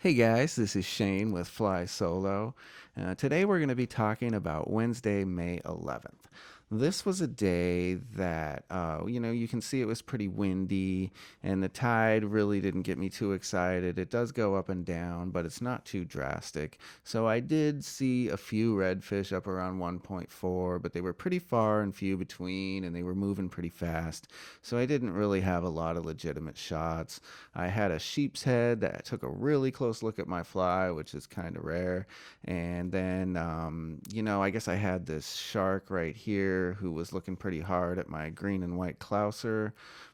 Hey guys, this is Shane with Fly Solo. Today we're going to be talking about Wednesday, May 11th. This was a day that, you can see it was pretty windy and the tide really didn't get me too excited. It does go up and down, but it's not too drastic. So I did see a few redfish up around 1.4, but they were pretty far and few between and they were moving pretty fast. So I didn't really have a lot of legitimate shots. I had a sheep's head that took a really close look at my fly, which is kind of rare. And then, I guess I had this shark right here who was looking pretty hard at my green and white clouser.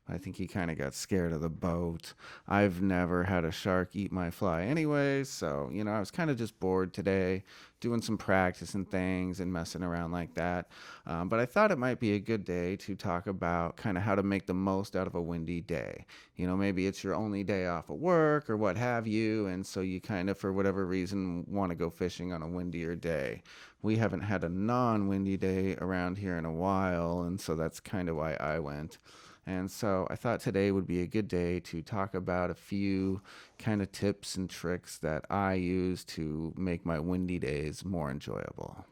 I think he kind of got scared of the boat. I've never had a shark eat my fly anyway, so, I was kind of just bored today, doing some practice and things and messing around like that. But I thought it might be a good day to talk about kind of how to make the most out of a windy day. Maybe it's your only day off of work or what have you, and so you kind of, for whatever reason, want to go fishing on a windier day. We haven't had a non-windy day around here in a while, and so that's kind of why I went. And so I thought today would be a good day to talk about a few kind of tips and tricks that I use to make my windy days more enjoyable.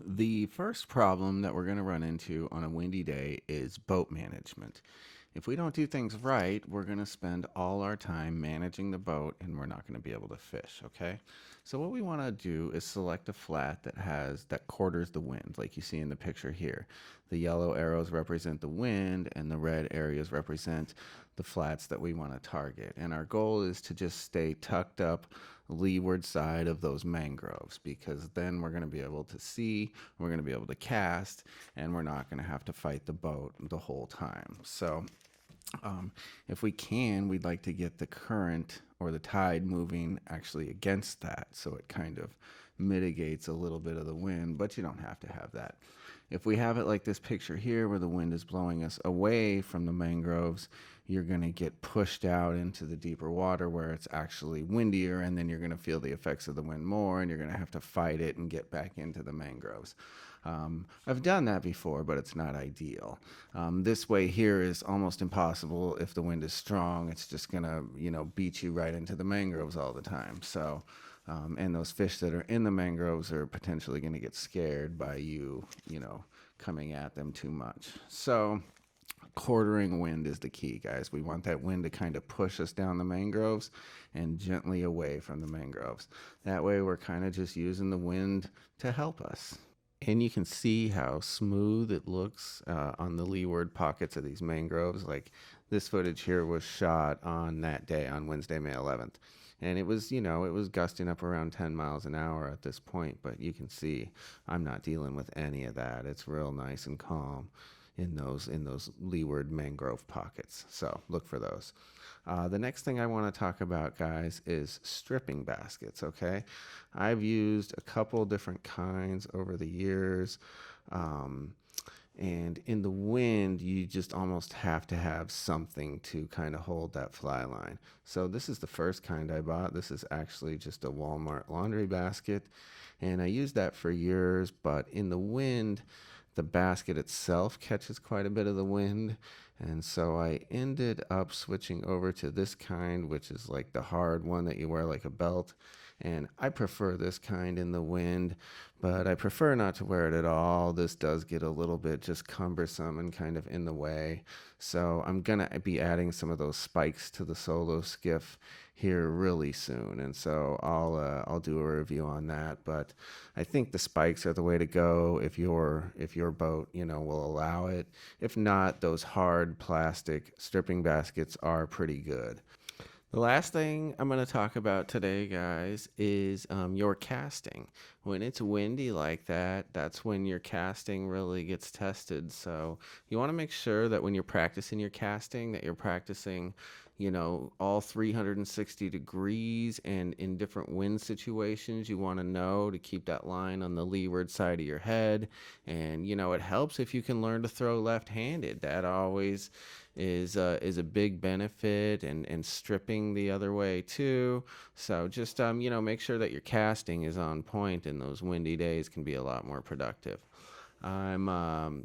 The first problem that we're going to run into on a windy day is boat management. If we don't do things right, we're going to spend all our time managing the boat and we're not going to be able to fish, okay? So what we want to do is select a flat that quarters the wind, like you see in the picture here. The yellow arrows represent the wind and the red areas represent the flats that we want to target. And our goal is to just stay tucked up leeward side of those mangroves, because then we're going to be able to see, we're going to be able to cast, and we're not going to have to fight the boat the whole time. So if we can, we'd like to get the current or the tide moving actually against that, so it kind of mitigates a little bit of the wind, but you don't have to have that. If we have it like this picture here where the wind is blowing us away from the mangroves, you're going to get pushed out into the deeper water where it's actually windier, and then you're going to feel the effects of the wind more, and you're going to have to fight it and get back into the mangroves. I've done that before, but it's not ideal. This way here is almost impossible. If the wind is strong, it's just going to, beat you right into the mangroves all the time. So, and those fish that are in the mangroves are potentially going to get scared by you, coming at them too much. So, quartering wind is the key, guys. We want that wind to kind of push us down the mangroves and gently away from the mangroves. That way, we're kind of just using the wind to help us. And you can see how smooth it looks on the leeward pockets of these mangroves. Like this footage here was shot on that day, on Wednesday, May 11th. And it was, it was gusting up around 10 miles an hour at this point. But you can see I'm not dealing with any of that. It's real nice and calm in those leeward mangrove pockets. So look for those. The next thing I want to talk about, guys, is stripping baskets. Okay, I've used a couple different kinds over the years. Um, and in the wind, you just almost have to have something to kind of hold that fly line. So this is the first kind I bought. This is actually just a Walmart laundry basket. And I used that for years, but in the wind, the basket itself catches quite a bit of the wind. And so I ended up switching over to this kind, which is like the hard one that you wear like a belt. And I prefer this kind in the wind, but I prefer not to wear it at all. This does get a little bit just cumbersome and kind of in the way. So I'm going to be adding some of those spikes to the solo skiff here really soon. And so I'll do a review on that. But I think the spikes are the way to go if your boat, will allow it. If not, those hard plastic stripping baskets are pretty good. The last thing I'm going to talk about today, guys, is your casting. When it's windy like that, that's when your casting really gets tested. So you want to make sure that when you're practicing your casting, that you're practicing, all 360 degrees and in different wind situations. You want to know to keep that line on the leeward side of your head. And, it helps if you can learn to throw left-handed. That always is a big benefit, and stripping the other way too. So just make sure that your casting is on point, and those windy days can be a lot more productive. I'm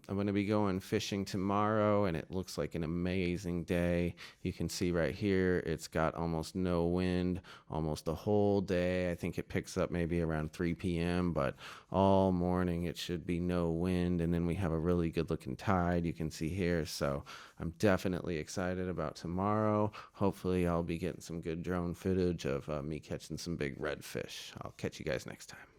going to be going fishing tomorrow, and it looks like an amazing day. You can see right here, it's got almost no wind, almost the whole day. I think it picks up maybe around 3 p.m., but all morning it should be no wind, and then we have a really good looking tide you can see here. So I'm definitely excited about tomorrow. Hopefully, I'll be getting some good drone footage of me catching some big redfish. I'll catch you guys next time.